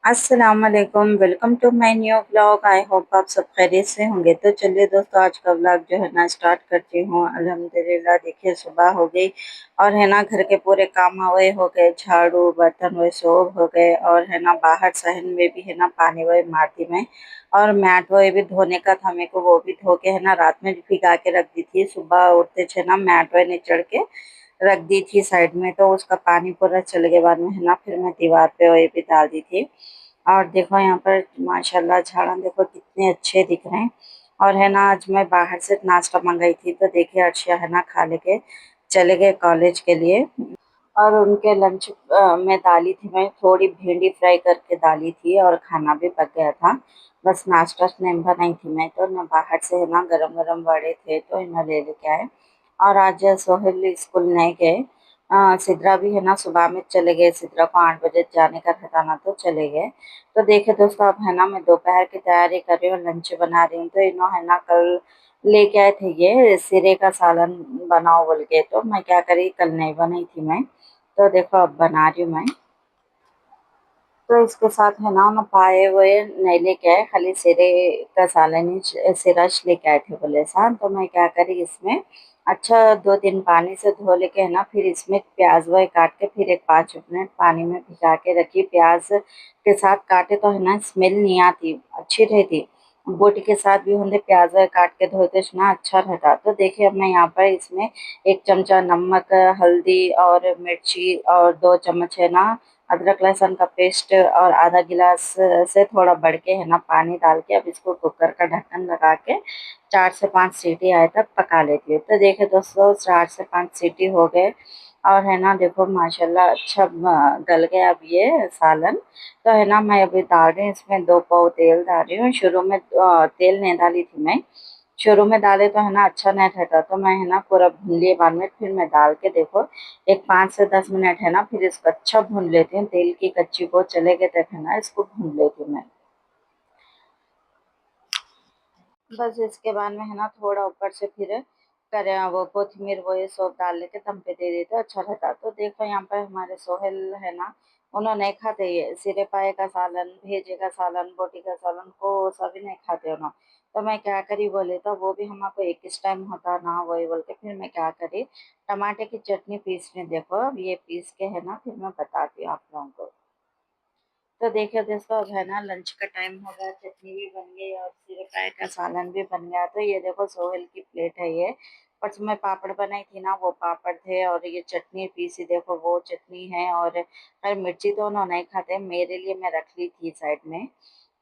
अस्सलाम वालेकुम, welcome to my new vlog. I hope आप सब खैरियत से होंगे। तो चलिए दोस्तों, आज का व्लॉग जो है ना स्टार्ट करती हूँ। अल्हम्दुलिल्लाह देखिए सुबह हो गई और है ना घर के पूरे काम हुए हो गए, झाड़ू बर्तन हुए सब हो गए। और है ना बाहर सहन में भी है ना पानी हुए मारती में, और मैट हुए भी धोने का था मेरे को, वो भी धो के है ना रात में भिगा के रख दी थी। सुबह उठते छे ना मैट हुए निचड़ के रख दी थी साइड में, तो उसका पानी पूरा चले के बाद में है ना फिर मैं दीवार पे वही भी डाल दी थी। और देखो यहाँ पर माशाल्लाह झाड़ा देखो कितने अच्छे दिख रहे हैं। और है ना आज मैं बाहर से नाश्ता मंगाई थी, तो देखिए अर्शिया है ना खा लेके चले गए कॉलेज के लिए। और उनके लंच में डाली थी मैं थोड़ी भिंडी फ्राई करके डाली थी, और खाना भी पक गया था। बस नाश्ता नहीं बनाई थी मैं, तो ना बाहर से है ना गरम गरम वड़े थे तो इन्हें ले लेके आए। और आज सोहेल स्कूल नहीं गए। सिद्रा भी है ना सुबह में चले गए, सिद्रा को 8 बजे जाने का था ना, तो चले गए। तो देखे दोस्तों, अब है ना मैं दोपहर की तैयारी कर रही हूँ, लंच बना रही हूँ। तो इन्हों है ना कल लेके आए थे ये सिरे का सालन बनाओ बोल के, तो मैं क्या करी कल नहीं बनाई थी मैं, तो देखो अब बना रही हूँ मैं। तो इसके साथ है ना हम पाए हुए नहीं लेके आए, खाली सिरे का सालन ही सिरच लेके आए थे बोले सा। तो मैं क्या करी इसमें अच्छा 2-3 पानी से धो लेके है ना, फिर इसमें प्याज वही काट के फिर एक 5 मिनट पानी में भिगा के रखी। प्याज के साथ काटे तो है ना स्मेल नहीं आती, अच्छी रहती। बोटी के साथ भी होंगे प्याज वही काट के धोते ना अच्छा रहता। तो देखिए अब मैं यहाँ पर इसमें 1 चमचा नमक, हल्दी और मिर्ची, और 2 चम्मच है ना अदरक लहसुन का पेस्ट, और आधा गिलास से थोड़ा बढ़ के है ना पानी डाल के अब इसको कुकर का ढक्कन लगा के 4 से 5 सीटी आए तक पका लेती हूँ। तो देखिए दोस्तों 4 से 5 सीटी हो गए, और है ना देखो माशाल्लाह अच्छा गल गया अब ये सालन। तो है ना मैं अभी डाल रही हूँ इसमें 2 पाव तेल डाल रही हूँ। शुरू में तेल नहीं डाली थी मैं, शुरू में डाले तो है ना अच्छा नहीं रहता, तो मैं है ना पूरा भून लिए बाद में फिर मैं डाल के देखो एक 5 से 10 मिनट है ना फिर इसको अच्छा भून लेती हूँ। तेल की कच्ची को चले गए तक है ना इसको भून लेती हूँ मैं। बस इसके बाद में है ना थोड़ा ऊपर से फिर करे वो कोथिमीर वो ये सब डाल लेके दम पे दे देते अच्छा रहता। तो देखो यहाँ पर हमारे सोहेल है ना, उन्होंने नहीं खाते ये सिरे पाए का सालन, भेजे का सालन, बोटी का सालन को सभी नहीं खाते उन्होंने। तो मैं क्या करी बोले, तो वो भी हमको एक इस टाइम होता ना वही बोल के फिर मैं क्या करी टमाटर की चटनी पीसने, देखो अब ये पीस के है ना फिर मैं बताती हूँ आप लोगों को। तो देखिए दोस्तों अब है ना लंच का टाइम हो गया, चटनी भी बन गई और सिरकाए का सालन भी बन गया। तो ये देखो सोहेल की प्लेट है ये, परसों मैं पापड़ बनाई थी ना वो पापड़ थे, और ये चटनी पीसी देखो वो चटनी है। और हर मिर्ची तो उन्होंने नहीं खाते, मेरे लिए मैं रख ली थी साइड में।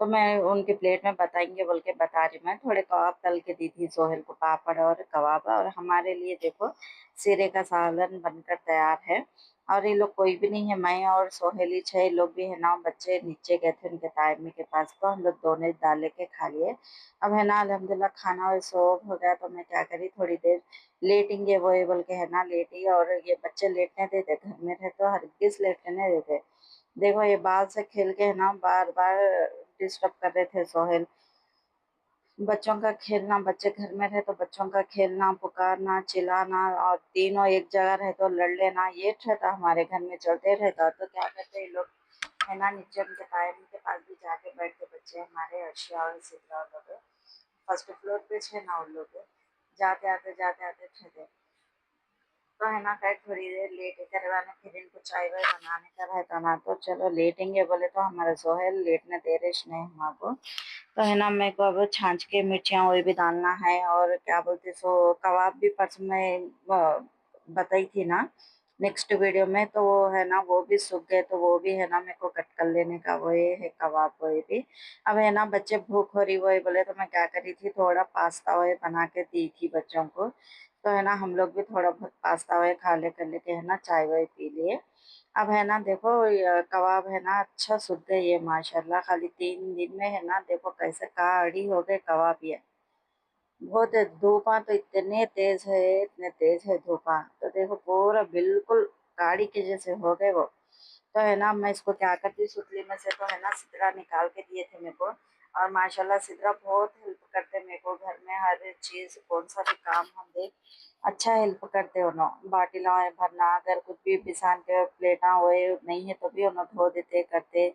तो मैं उनकी प्लेट में बताएंगे बोल के बता रही, मैं थोड़े कबाब तल के दी थी सोहेल को, पापड़ और कबाब। और हमारे लिए देखो सिरे का सालन बनकर तैयार है। और ये लोग कोई भी नहीं है, मैं और सोहेली 6 लोग भी है ना, बच्चे नीचे गए थे उनके ताई अम्मी के पास, तो हम लोग दोनों डाल लेके खा लिए। अब है ना अल्हम्दुलिल्लाह खाना और सब हो गया, तो मैं क्या करी थोड़ी देर लेटेंगे वो ये बोल के है ना लेटी। और ये बच्चे लेटने देते, घर में रहे तो हरगिज लेटने देते। देखो ये बाल से खेल के है ना बार बार डिस्टर्ब कर रहे थे सोहेल। बच्चों का खेलना, बच्चे घर में रहे तो बच्चों का खेलना, पुकारना, चिल्लाना, और तीनों एक जगह रहे तो लड़ लेना, ये रहता हमारे घर में चलते रहता। तो क्या करते हैं ये लोग है ना नीचे उनके ताए के पास भी जाके बैठते बच्चे हमारे, अर्शिया और सिद्रा और लोग फर्स्ट फ्लोर पे थे ना उन लोग जाते आते थे। तो है ना खैर थोड़ी देर लेट करवाने, फिर इनको चाय वाय बनाने का रहता ना, तो चलो लेटेंगे बोले तो हमारा सोहेल लेटने दे रहे नहीं हमको। तो है ना मेरे को अब छाछ के मिर्चियाँ वो भी डालना है, और क्या बोलते सो कबाब भी परसों मैं बताई थी ना नेक्स्ट वीडियो में, तो वो है ना वो भी सूख गए, तो वो भी है ना मेरे को कट कर लेने का वो ये है कबाब वो ये भी। अब है ना बच्चे भूख हो रही वो ये बोले, तो मैं क्या करी थी थोड़ा पास्ता वो ये बना के दी थी बच्चों को। तो है ना हम लोग भी थोड़ा बहुत पास्ता वो ये खा ले कर लेके है ना चाय वाय पी लिए। अब है ना देखो ये कबाब है ना अच्छा सूख गए ये माशाल्लाह, खाली 3 दिन में है ना देखो कैसे काड़ी हो गए कबाब ये। बहुत है धूपा तो इतने तेज है, इतने तेज है धूपा, तो देखो पूरा बिल्कुल काड़ी के जैसे हो गए वो। तो है ना मैं इसको क्या करती सुतली में से तो है ना सिदरा निकाल के दिए थे मेरे को। और माशाल्लाह सिदरा बहुत हेल्प करते मेरे को घर में हर चीज कौन सा भी काम हम देख अच्छा हेल्प करते उन्होंने, बाटी लाए भरना, अगर कुछ भी पिसान के प्लेटा हुए नहीं है तो भी उन्होंने धो देते करते।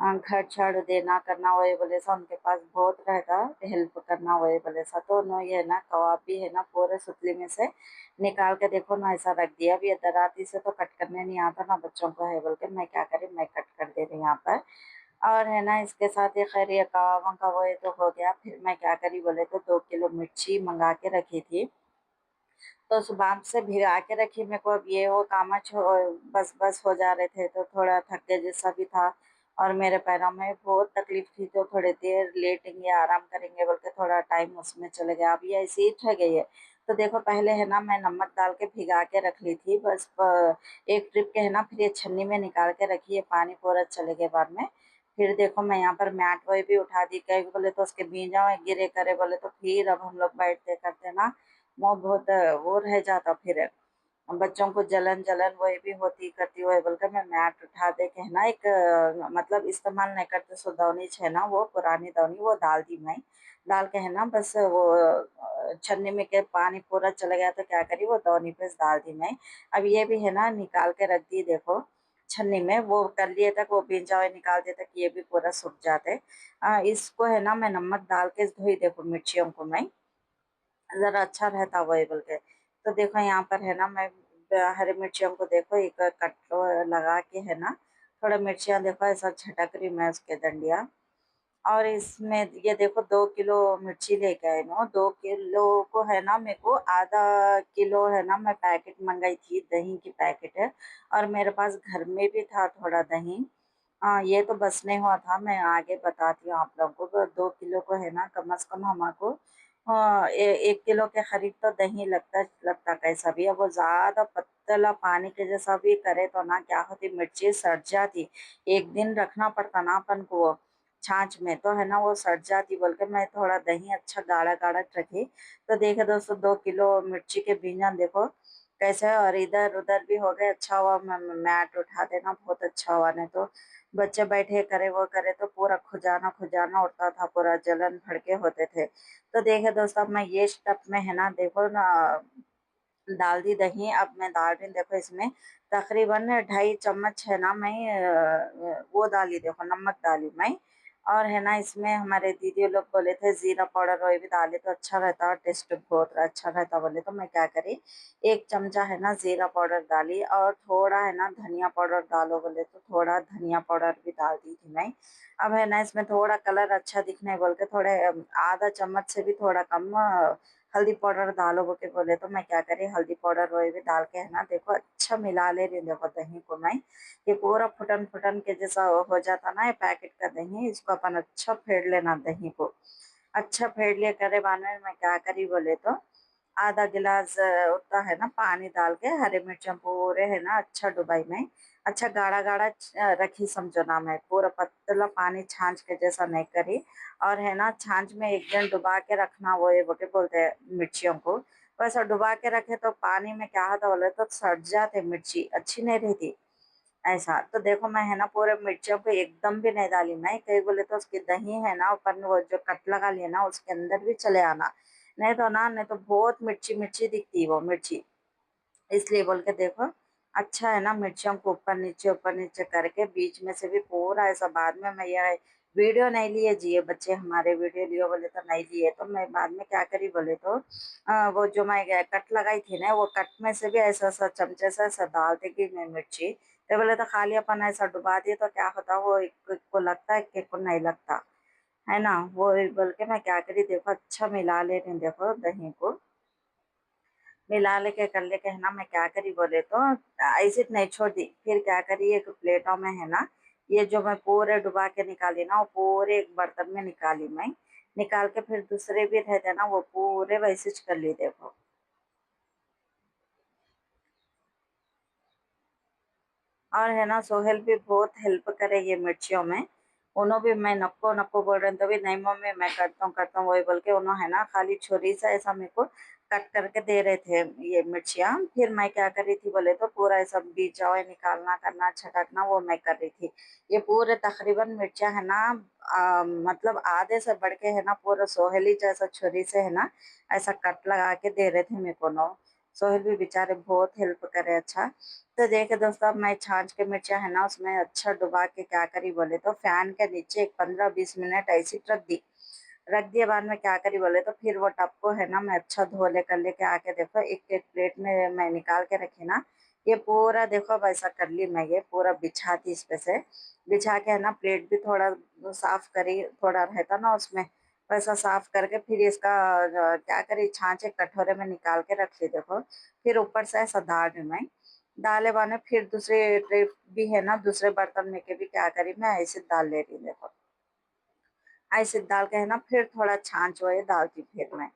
घर झाड़ू देना करना वही बोले सा उनके पास बहुत रहेगा, हेल्प करना वही बोले सा। तो उन्होंने ये ना कबाब भी है ना पूरे सुतली में से निकाल के देखो ना ऐसा रख दिया। अभी ये दराती से तो कट करने नहीं आता ना बच्चों को है बोल के मैं क्या करी, मैं कट कर दे रही यहाँ पर। और है ना इसके साथ ये खैर ये कबाब का वो ये तो हो गया। फिर मैं क्या करी बोले तो 2 किलो मिर्ची मंगा के रखी थी, तो सुबह से भिगा के रखी। मेरे को अब ये वो काम बस बस हो जा रहे थे तो थोड़ा थके जैसा भी था, और मेरे पैरों में बहुत तकलीफ थी, तो थोड़ी देर लेटेंगे आराम करेंगे बोल के थोड़ा टाइम उसमें चले गया। अब ये ऐसी ही ठह गई है। तो देखो पहले है ना मैं नमक डाल के भिगा के रख ली थी बस एक ट्रिप के है ना, फिर ये छन्नी में निकाल के रखी है, पानी पूरा चले गए बाद में। फिर देखो मैं यहाँ पर मैट वही भी उठा दी, कहीं बोले तो उसके बीजा गिरे करे बोले तो फिर अब हम लोग बैठते करते ना वो बहुत वो रह जाता। फिर बच्चों को जलन जलन वही भी होती करती हुए बोलकर मैं मैट उठा दे के है ना एक मतलब इस्तेमाल नहीं करते सो दौनी है ना वो पुरानी दौनी वो डाल दी मैं। डाल के है ना बस वो छन्नी में के पानी पूरा चला गया तो क्या करी वो दौनी पे डाल दी मैं। अब ये भी है ना निकाल के रख दी देखो छन्नी में, वो कर लिए तक वो बीजा हुए निकाल दे तक ये भी पूरा सूख जाते। इसको है ना मैं नमक डाल के धोई देखो मिर्चियों को मैं, ज़रा अच्छा रहता वही बोल के। तो देखो यहाँ पर है ना मैं हरी मिर्चियों को देखो एक कट लगा के है ना, थोड़ा मिर्चियाँ देखो ऐसा झटक रही मैं उसके डंडिया। और इसमें ये देखो 2 किलो मिर्ची लेके आए ना, 2 किलो को है ना मेरे को आधा किलो है ना मैं पैकेट मंगाई थी दही की पैकेट है, और मेरे पास घर में भी था थोड़ा दही। हाँ ये तो बस नहीं हुआ था, मैं आगे बताती हूँ आप लोगों को। 2 किलो को है ना कम से कम हमारे हाँ 1 किलो के करीब तो दही लगता लगता कैसा भी है। वो ज्यादा पतला पानी के जैसा भी करे तो ना क्या होती मिर्ची सड़ जाती। एक दिन रखना पड़ता ना अपन को वो छाछ में, तो है ना वो सड़ जाती बोल के मैं थोड़ा दही अच्छा गाढ़ा गाढ़ा रखी। तो देखे दोस्तों 2 किलो मिर्ची के बीजा देखो कैसे है, और इधर उधर भी हो गए। अच्छा हुआ मैट उठा देना बहुत अच्छा हुआ, नहीं तो बच्चे बैठे करे वो करे तो पूरा खुजाना खुजाना उठता था, पूरा जलन भड़के होते थे। तो देखे दोस्तों अब मैं ये स्टफ में है ना देखो ना डाल दी दही। अब मैं डाल रही हूँ देखो इसमें तकरीबन 2.5 चम्मच है ना मैं वो डाली देखो नमक डाली मैं। और है ना इसमें हमारे दीदी लोग बोले थे जीरा पाउडर वो भी डाले तो अच्छा रहता और टेस्ट बहुत अच्छा रहता बोले, तो मैं क्या करी 1 चमचा है ना जीरा पाउडर डाली, और थोड़ा है ना धनिया पाउडर डालो बोले तो थोड़ा धनिया पाउडर भी डाल दी थी मैं। अब है ना इसमें थोड़ा कलर अच्छा दिखने बोल के थोड़े आधा चम्मच से भी थोड़ा कम हल्दी पाउडर डालो बोल के बोले, तो मैं क्या करी हल्दी पाउडर वो भी डाल के है ना देखो अच्छा मिला ले रही हूँ देखो दही को मैं। ये पूरा फुटन फुटन के जैसा हो जाता ना ये पैकेट का दही, इसको अपन अच्छा फेर लेना दही को। अच्छा फेर लिया करे बाद में मैं क्या करी बोले तो आधा गिलास उतना है ना पानी डाल के हरे मिर्चा पूरे है ना अच्छा डुबाई में अच्छा गाढ़ा गाढ़ा रखी समझो ना, मैं पूरा पतला पानी छाछ के जैसा नहीं करी। और है ना छाछ में 1 दिन डुबा के रखना वो ये बोके बोलते हैं मिर्चियों को। वैसा डुबा के रखे तो पानी में क्या होता बोले तो सड़ जाते मिर्ची अच्छी नहीं रहती ऐसा। तो देखो मैं है ना पूरे मिर्चियों को एकदम भी नहीं डाली मैं, कहीं बोले तो उसकी दही है ना अपन वो जो कट लगा लिया ना उसके अंदर भी चले आना, नहीं तो ना नहीं तो बहुत मिर्ची मिर्ची दिखती है वो मिर्ची। इसलिए बोल के देखो अच्छा है ना मिर्चियों को ऊपर नीचे करके बीच में से भी पूरा ऐसा। बाद में मैं ये वीडियो नहीं लिए जिए बच्चे हमारे वीडियो लियो बोले तो नहीं लिए, तो मैं बाद में क्या करी बोले तो वो जो मैं कट लगाई थी ना वो कट में से भी ऐसा ऐसा चमचे से ऐसा डालते कि मैं मिर्ची, तो बोले तो खाली अपन ऐसा डुबा दिए तो क्या होता वो एक को लगता है एक को नहीं लगता है ना। वो बोल के मैं क्या करी देखो अच्छा मिला ले रही हूँ देखो दही को मिला लेके कर लेके है ना मैं क्या करी बोले तो ऐसे नहीं छोड़ दी, फिर क्या करी एक प्लेटों में है ना ये जो मैं पूरे डुबा के निकाली ना वो पूरे एक बर्तन में निकाली मैं। निकाल के फिर दूसरे भी रहते ना वो पूरे वैसे कर ली देखो। और है ना सोहेल भी बहुत हेल्प करे ये मिर्चियों में। उन्हों भी मैं नको नको बोल रहे तो भी नहीं मम्मी मैं करता हूँ वही बोल के उन्होंने है ना खाली छुरी से ऐसा मेरे को कट करके दे रहे थे ये मिर्चियाँ। फिर मैं क्या कर रही थी बोले तो पूरा ऐसा बीजा हुआ निकालना करना छटकना वो मैं कर रही थी। ये पूरे तकरीबन मिर्चियाँ है ना मतलब आधे से बढ़ के है ना पूरा सोहेली जैसा छुरी से है ना ऐसा कट लगा के दे रहे थे मेरे को ना। सोहेल भी बेचारे बहुत हेल्प करे अच्छा। तो देखिए दोस्तों, अब मैं छाछ के मिर्चा है ना उसमें अच्छा डुबा के क्या करी बोले तो फैन के नीचे एक 15-20 मिनट ऐसी रख दी। रख दिए बाद में क्या करी बोले तो फिर वो टब को है ना मैं अच्छा धो ले कर लेके आके देखो एक एक प्लेट में मैं निकाल के रखी ना। ये पूरा देखो वैसा कर ली मैं, ये पूरा बिछा दी इस पे से। बिछा के है ना प्लेट भी थोड़ा साफ करी, थोड़ा रहता ना उसमें, वैसा साफ करके फिर इसका क्या करी छाछ एक कटोरे में निकाल के रख ली देखो। फिर ऊपर से ऐसा दाल दी मैं। दाले बाने फिर दूसरे ट्रिप भी है ना दूसरे बर्तन में के भी क्या करी मैं ऐसे दाल ले रही देखो। ऐसे डाल के है ना फिर थोड़ा छाछ वही डालती फिर मैं।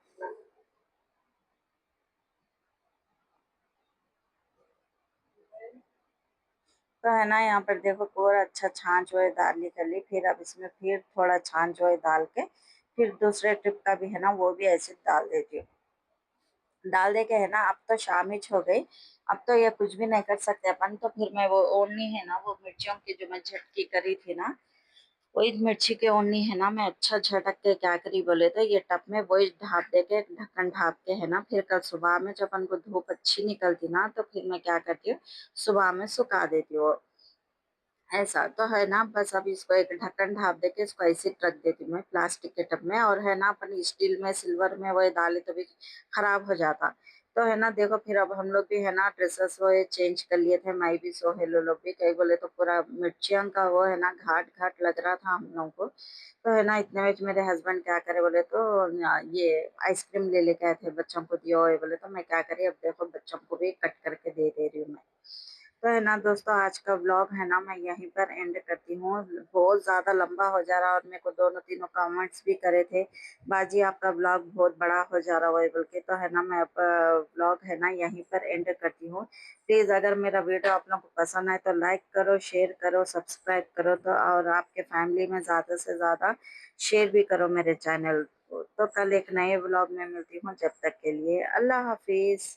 तो है ना यहाँ पर देखो पूरा अच्छा छाछ वही दाल निकल ली, फिर अब इसमें फिर थोड़ा छाछ वही डाल के फिर दूसरे ट्रिप का भी है ना वो भी ऐसे डाल देती हूँ। डाल दे के है ना अब तो शामिश हो गई। अब तो ये कुछ भी नहीं कर सकते अपन, तो फिर मैं वो ओढ़नी है ना वो मिर्चियों की जो मैं झटकी करी थी ना वही मिर्ची के ओढ़नी है ना मैं अच्छा झटक के क्या करी बोले तो ये टब में वही ढाप दे के ढक्कन ढाप के है ना फिर कल सुबह में जब अपन को धूप अच्छी निकलती ना तो फिर मैं क्या करती हूँ सुबह में सुखा देती हूँ। ऐसा तो है ना बस अब इसको एक ढक्कन ढाप देके इसको ऐसे ही रख देती हूँ मैं प्लास्टिक के टब में, और है ना अपन स्टील में सिल्वर में वो डाले तो भी खराब हो जाता। तो है ना देखो फिर अब हम लोग भी है ना ड्रेसेस वो चेंज कर लिए थे, मैं भी सोहेल लोग भी कई बोले तो पूरा मिर्चियों का वो है ना घाट घाट लग रहा था हम लोगों को। तो है ना इतने में मेरे हस्बैंड क्या करे बोले तो ये आइसक्रीम ले लेके आए थे बच्चों को दियो ये बोले तो मैं क्या करी अब देखो बच्चों को भी कट करके दे दे रही हूँ मैं। तो है ना दोस्तों आज का व्लॉग है ना मैं यहीं पर एंड करती हूँ। बहुत ज़्यादा लंबा हो जा रहा और मेरे को दोनों तीनों कमेंट्स भी करे थे बाजी आपका व्लॉग बहुत बड़ा हो जा रहा है बोल के। तो है ना मैं अब व्लॉग है ना यहीं पर एंड करती हूँ। प्लीज़ अगर मेरा वीडियो आप लोगों को पसंद आए तो लाइक करो, शेयर करो, सब्सक्राइब करो, तो और आपके फैमिली में ज़्यादा से ज़्यादा शेयर भी करो मेरे चैनल को। तो कल एक नए व्लॉग में मिलती हूँ, जब तक के लिए अल्लाह हाफिज़।